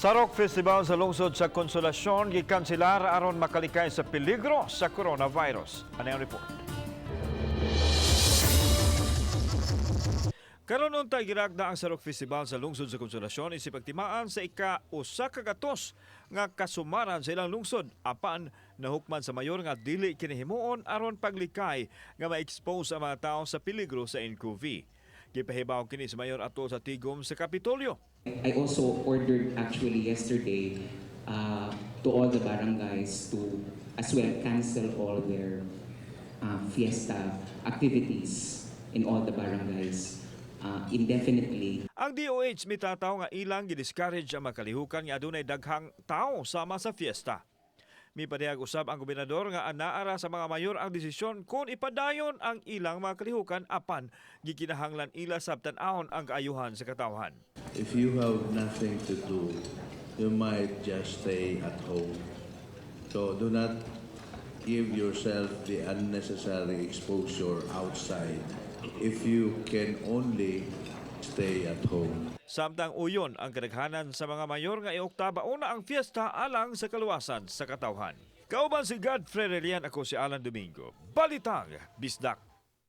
Sarok Festival sa lungsod sa Consolacion gikanselar aron makalikay sa peligro sa coronavirus. Ano yung report? Karong Adlawa giragda ang Sarok Festival sa lungsod sa Consolacion isip pagtimaan sa ika-usa ka gatos nga kasumaran sa ilang lungsod apan nahukman sa mayor nga dili kinihimuon aron paglikay nga ma-expose ang mga tao sa peligro sa NCOV. Gipahibaw kini sa mayor ato sa tigom sa Kapitolyo. I also ordered actually yesterday to all the barangays to as well cancel all their fiesta activities in all the barangays indefinitely. Ang DOH mitataw nga ilang gidiscourage ang makalihukan nga adunay daghang tao sama sa fiesta. Mipadayag usab ang gobernador nga anaara sa mga mayor ang desisyon kung ipadayon ang ilang mga kalihukan apan gikinahanglan ila sabtan-ahon ang kaayuhan sa katawhan. If you have nothing to do, you might just stay at home. So do not give yourself the unnecessary exposure outside if you can only stay at home. Samtang uyon ang kadaghanan sa mga mayor nga iokta bauna ang fiesta alang sa kaluwasan sa katawhan. Kauban si Godfrey Relian, ako si Alan Domingo. Balitang Bisdak.